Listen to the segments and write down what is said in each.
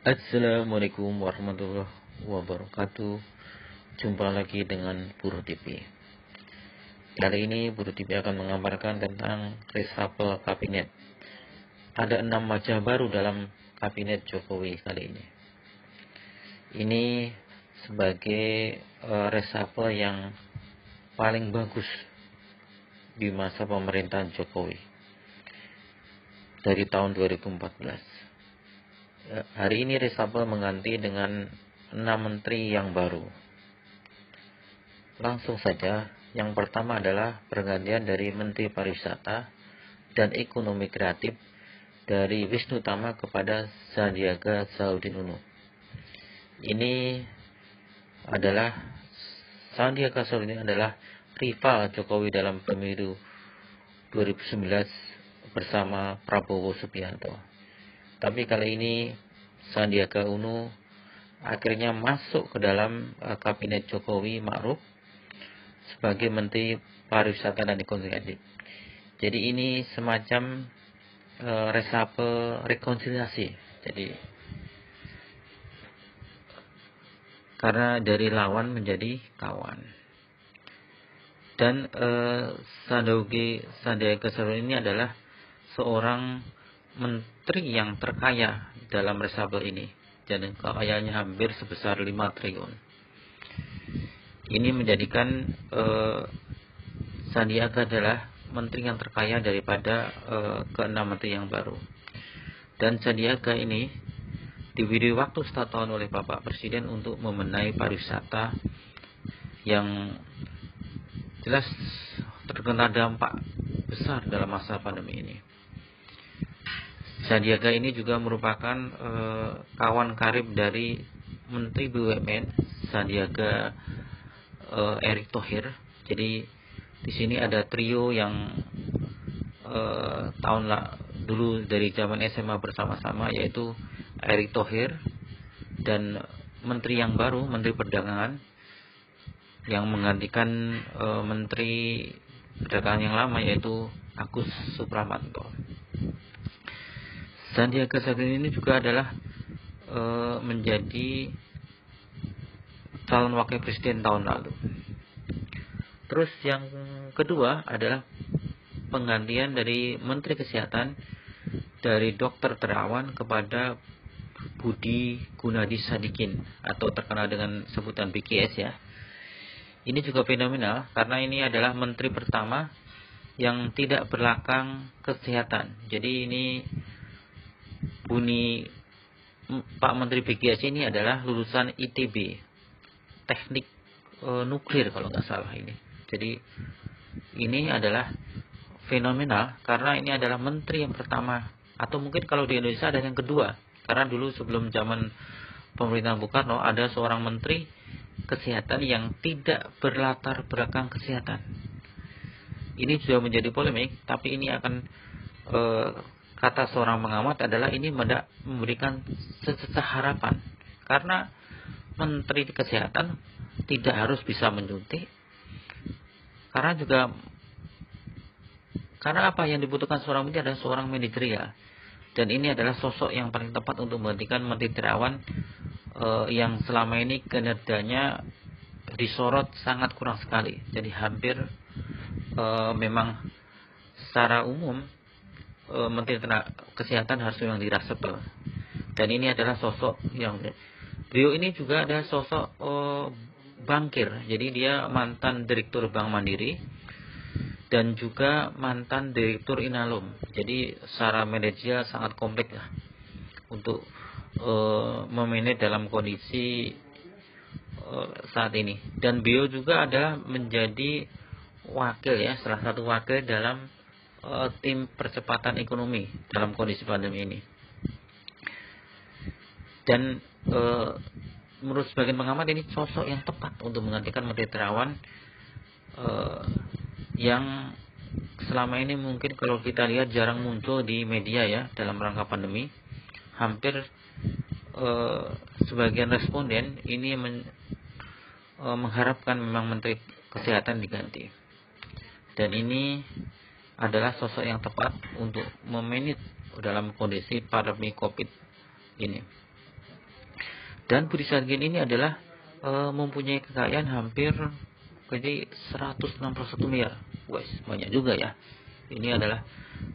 Assalamualaikum warahmatullahi wabarakatuh. Jumpa lagi dengan Buru TV. Kali ini Buru TV akan mengabarkan tentang reshuffle kabinet. Ada 6 wajah baru dalam kabinet Jokowi kali ini. Ini sebagai reshuffle yang paling bagus di masa pemerintahan Jokowi dari tahun 2014. Hari ini reshuffle mengganti dengan 6 menteri yang baru. Langsung saja, yang pertama adalah pergantian dari Menteri Pariwisata dan Ekonomi Kreatif dari Wisnu Tama kepada Sandiaga Salahuddin Uno. Ini adalah Sandiaga Salahuddin adalah rival Jokowi dalam pemilu 2019 bersama Prabowo Subianto. Tapi kali ini Sandiaga Uno akhirnya masuk ke dalam kabinet Jokowi Ma'ruf sebagai Menteri Pariwisata dan Ekonomi Kreatif. Jadi ini semacam reshuffle rekonsiliasi. Jadi karena dari lawan menjadi kawan. Dan Sandiaga Salahuddin ini adalah seorang menteri yang terkaya dalam reshuffle ini, dan kekayaannya hampir sebesar 5 triliun. Ini menjadikan Sandiaga adalah menteri yang terkaya daripada ke-6 menteri yang baru. Dan Sandiaga ini diberi waktu 1 tahun oleh Bapak Presiden untuk membenahi pariwisata yang jelas terkena dampak besar dalam masa pandemi ini. Sandiaga ini juga merupakan kawan karib dari Menteri BUMN Sandiaga Erick Thohir. Jadi di sini ada trio yang dulu dari zaman SMA bersama-sama, yaitu Erick Thohir dan menteri yang baru, Menteri Perdagangan yang menggantikan Menteri Perdagangan yang lama, yaitu Agus Supramanto. Sandiaga Salahuddin ini juga adalah menjadi calon wakil presiden tahun lalu. Terus yang kedua adalah penggantian dari Menteri Kesehatan dari Dr. Terawan kepada Budi Gunadi Sadikin atau terkenal dengan sebutan BGS ya. Ini juga fenomenal karena ini adalah menteri pertama yang tidak berlakang kesehatan. Jadi ini Pak Menteri BGS ini adalah lulusan ITB, teknik nuklir kalau nggak salah ini. Jadi ini adalah fenomenal karena ini adalah menteri yang pertama, atau mungkin kalau di Indonesia ada yang kedua. Karena dulu sebelum zaman pemerintahan Bung Karno ada seorang menteri kesehatan yang tidak berlatar belakang kesehatan. Ini sudah menjadi polemik, tapi ini akan kata seorang pengamat adalah ini memberikan sececah harapan. Karena Menteri Kesehatan tidak harus bisa menyuntik. Karena apa yang dibutuhkan seorang menteri adalah seorang manajerial. Dan ini adalah sosok yang paling tepat untuk menggantikan Menteri Terawan yang selama ini kinerjanya disorot sangat kurang sekali. Jadi hampir memang secara umum Menteri Kesehatan harus memang dirasepel. Dan ini adalah sosok yang beliau ini juga adalah sosok bankir. Jadi dia mantan direktur Bank Mandiri dan juga mantan direktur Inalum. Jadi secara manajerial sangat kompleks lah untuk memanage dalam kondisi saat ini. Dan beliau juga adalah menjadi wakil ya, salah satu wakil dalam tim percepatan ekonomi dalam kondisi pandemi ini. Dan menurut sebagian pengamat ini sosok yang tepat untuk menggantikan Menteri Terawan yang selama ini mungkin kalau kita lihat jarang muncul di media ya dalam rangka pandemi. Hampir sebagian responden ini mengharapkan memang Menteri Kesehatan diganti. Dan ini adalah sosok yang tepat untuk memanage dalam kondisi pandemi COVID ini. Dan Budi Sargin ini adalah mempunyai kekayaan hampir jadi 161 miliar. Wes, banyak juga ya. Ini adalah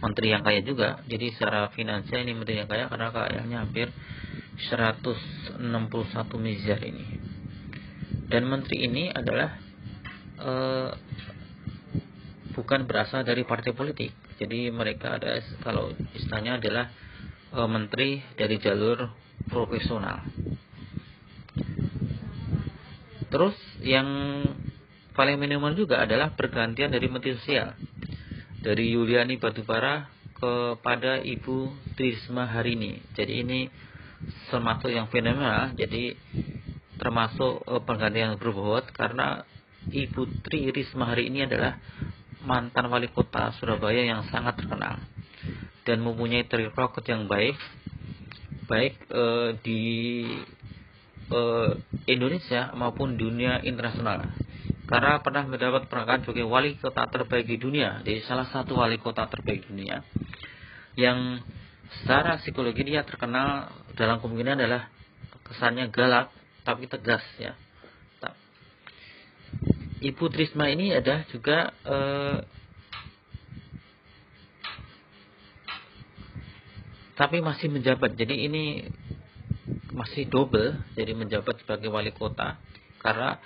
menteri yang kaya juga. Jadi secara finansial ini menteri yang kaya karena kekayaannya hampir 161 miliar ini. Dan menteri ini adalah bukan berasal dari partai politik. Jadi mereka ada, kalau istilahnya adalah menteri dari jalur profesional. Terus yang paling minimal juga adalah pergantian dari menteri sosial, dari Yuliani Batubara kepada Ibu Trisma Harini. Jadi ini termasuk yang fenomenal. Jadi termasuk pergantian berbobot karena Ibu Tri Risma Harini adalah mantan wali kota Surabaya yang sangat terkenal dan mempunyai track record yang baik di Indonesia maupun dunia internasional, karena pernah mendapat penghargaan sebagai wali kota terbaik di dunia. Jadi salah satu wali kota terbaik di dunia yang secara psikologi dia terkenal dalam kemungkinan adalah kesannya galak tapi tegas ya. Ibu Trisma ini ada juga tapi masih menjabat. Jadi ini masih double, jadi menjabat sebagai wali kota, karena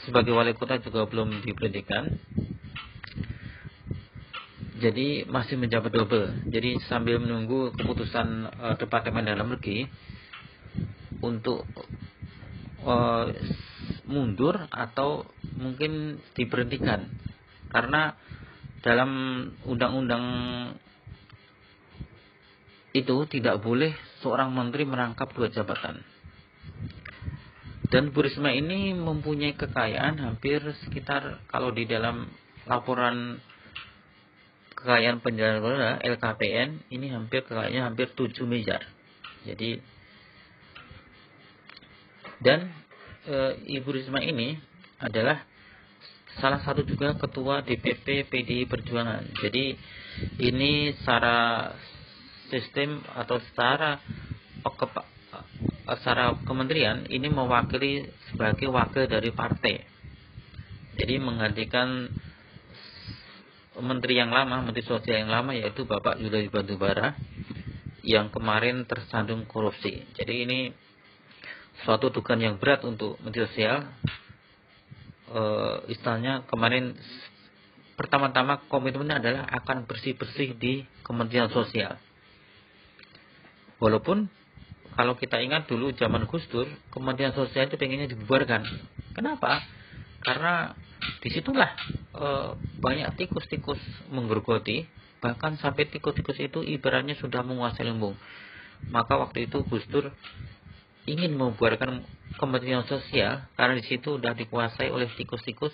sebagai wali kota juga belum diberhentikan. Jadi masih menjabat double. Jadi sambil menunggu keputusan Departemen Dalam Negeri untuk mundur atau mungkin diberhentikan, karena dalam undang-undang itu tidak boleh seorang menteri merangkap dua jabatan. Dan Bu Risma ini mempunyai kekayaan hampir sekitar, kalau di dalam laporan kekayaan penjara LKPN ini hampir kekayaannya hampir 7 miliar. Jadi dan Ibu Risma ini adalah salah satu juga ketua DPP PDI Perjuangan. Jadi ini secara sistem atau secara kementerian ini mewakili sebagai wakil dari partai. Jadi menggantikan menteri yang lama, menteri sosial yang lama, yaitu Bapak Yuliani Batubara yang kemarin tersandung korupsi. Jadi ini suatu tugas yang berat untuk menteri sosial. Istilahnya kemarin pertama-tama komitmennya adalah akan bersih-bersih di Kementerian Sosial. Walaupun kalau kita ingat dulu zaman Gus Dur, Kementerian Sosial itu pengennya dibubarkan. Kenapa? Karena disitulah banyak tikus-tikus menggerogoti, bahkan sampai tikus-tikus itu ibaratnya sudah menguasai lumbung. Maka waktu itu Gus Dur ingin membubarkan Kementerian Sosial karena di situ sudah dikuasai oleh tikus-tikus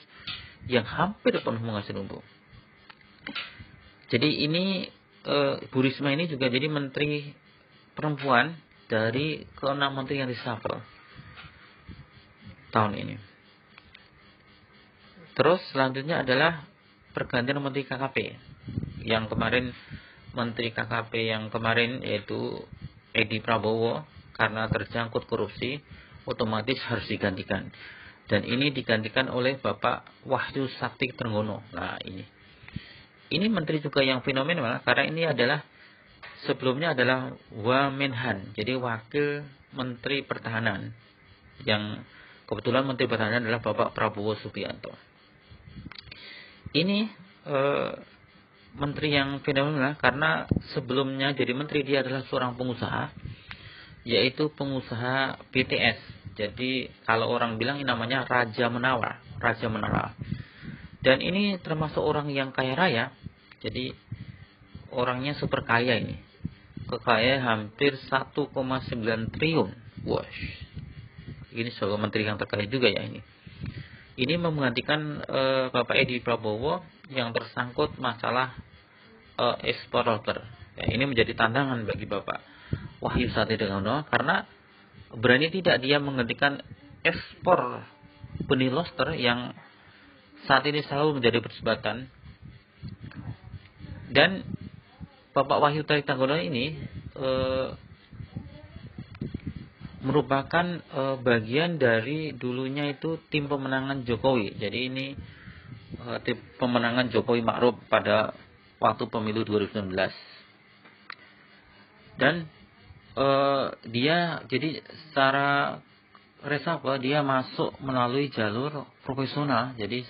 yang hampir penuh menguasai lumbung. Jadi ini Bu Risma ini juga jadi menteri perempuan dari ke-6 menteri yang reshuffle tahun ini. Terus selanjutnya adalah pergantian menteri KKP. Yang kemarin menteri KKP yang kemarin yaitu Edi Prabowo, karena terjangkut korupsi otomatis harus digantikan. Dan ini digantikan oleh Bapak Wahyu Sakti Trenggono. Nah ini menteri juga yang fenomenal, karena ini adalah sebelumnya adalah Wamenhan, jadi wakil Menteri Pertahanan, yang kebetulan Menteri Pertahanan adalah Bapak Prabowo Subianto. Ini menteri yang fenomenal karena sebelumnya jadi menteri dia adalah seorang pengusaha, yaitu pengusaha BTS. Jadi kalau orang bilang ini namanya Raja Menara. Dan ini termasuk orang yang kaya raya. Jadi orangnya super kaya ini. Kekayaan hampir 1,9 triliun. Wash. Ini sebagai menteri yang terkaya juga ya ini. Ini menggantikan Bapak Edi Prabowo yang tersangkut masalah ekspor lobster. Ya, ini menjadi tantangan bagi Bapak Wahyu Sakti Trenggono, karena berani tidak dia menghentikan ekspor benih lobster yang saat ini selalu menjadi perdebatan. Dan Bapak Wahyu Sakti Trenggono ini merupakan bagian dari dulunya itu tim pemenangan Jokowi. Jadi ini tim pemenangan Jokowi Ma'ruf pada waktu pemilu 2019. Dan dia jadi secara reshuffle dia masuk melalui jalur profesional. Jadi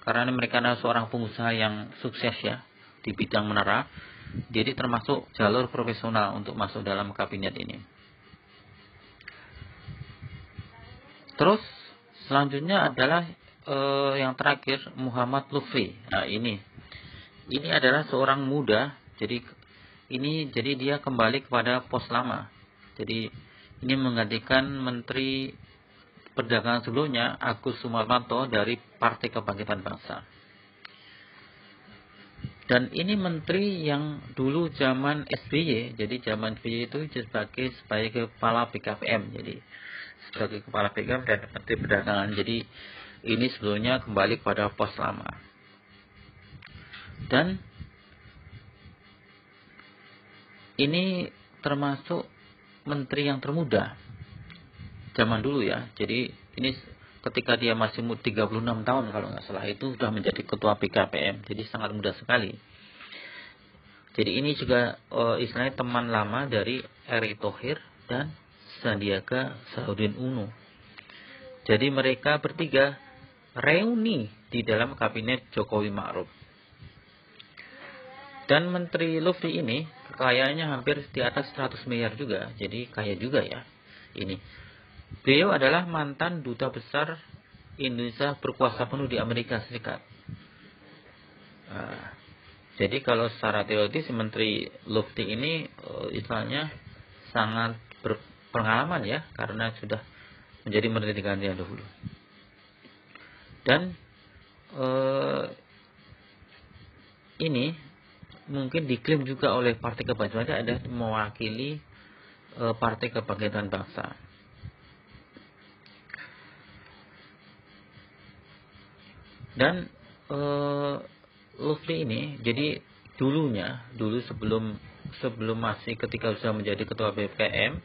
karena mereka adalah seorang pengusaha yang sukses ya di bidang menara, jadi termasuk jalur profesional untuk masuk dalam kabinet ini. Terus selanjutnya adalah yang terakhir Muhammad Lutfi. Nah ini adalah seorang muda. Jadi dia kembali kepada pos lama. Jadi ini menggantikan Menteri Perdagangan sebelumnya Agus Sumarmanto dari Partai Kebangkitan Bangsa. Dan ini menteri yang dulu zaman SBY. Jadi zaman SBY itu sebagai kepala BKPM. Jadi sebagai kepala BKPM dan Menteri Perdagangan. Jadi ini sebelumnya kembali kepada pos lama. Dan ini termasuk menteri yang termuda zaman dulu ya. Jadi ini ketika dia masih 36 tahun kalau nggak salah, itu sudah menjadi ketua BKPM. Jadi sangat muda sekali. Jadi ini juga istilahnya teman lama dari Erick Thohir dan Sandiaga Salahuddin Uno. Jadi mereka bertiga reuni di dalam kabinet Jokowi Ma'ruf. Dan Menteri Lutfi ini kekayaannya hampir di atas 100 miliar juga. Jadi kaya juga ya ini. Beliau adalah mantan duta besar Indonesia berkuasa penuh di Amerika Serikat. Jadi kalau secara teoritis Menteri Lutfi ini istilahnya sangat berpengalaman ya, karena sudah menjadi menteri gantian dahulu. Dan ini mungkin diklaim juga oleh Partai Kebangkitan Bangsa ada mewakili Partai Kebangkitan Bangsa. Dan Lutfi ini jadi dulu sebelum masih ketika sudah menjadi ketua BKPM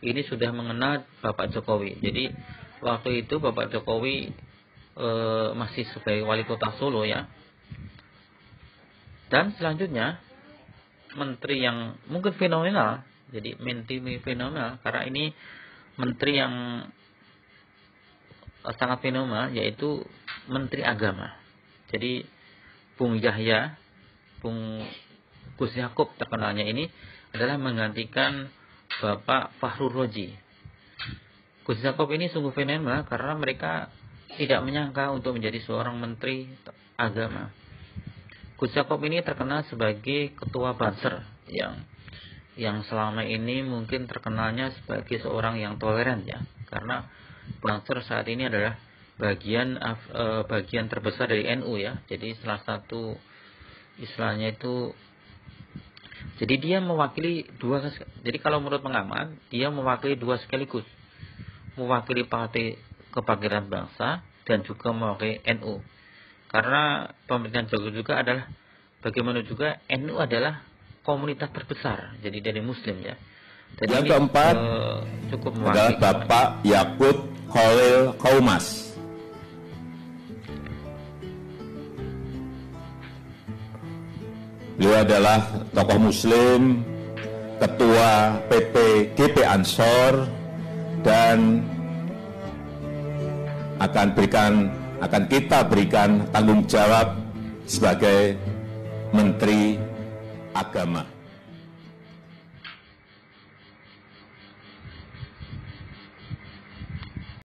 ini sudah mengenal Bapak Jokowi. Jadi waktu itu Bapak Jokowi masih sebagai wali kota Solo ya. Dan selanjutnya menteri yang mungkin fenomenal. Jadi menteri fenomenal karena ini menteri yang sangat fenomenal, yaitu Menteri Agama. Jadi Bung Gus Yakub terkenalnya ini adalah menggantikan Bapak Fahrul Razi. Gus Yakub ini sungguh fenomenal karena mereka tidak menyangka untuk menjadi seorang Menteri Agama. Gus Yakub ini terkenal sebagai ketua Banser yang selama ini mungkin terkenalnya sebagai seorang yang toleran ya, karena Banser saat ini adalah bagian terbesar dari NU ya. Jadi salah satu istilahnya itu, jadi dia mewakili dua. Jadi kalau menurut pengamat dia mewakili dua sekaligus, mewakili Partai Kebangkitan Bangsa dan juga mewakili NU. Karena pemerintahan Jokowi juga adalah bagaimana juga NU adalah komunitas terbesar jadi dari Muslim ya. Jadi yang keempat cukup adalah Bapak Yakut Khalil Qaumas. Beliau adalah tokoh Muslim, ketua PT GP Ansor, dan akan kita berikan tanggung jawab sebagai Menteri Agama.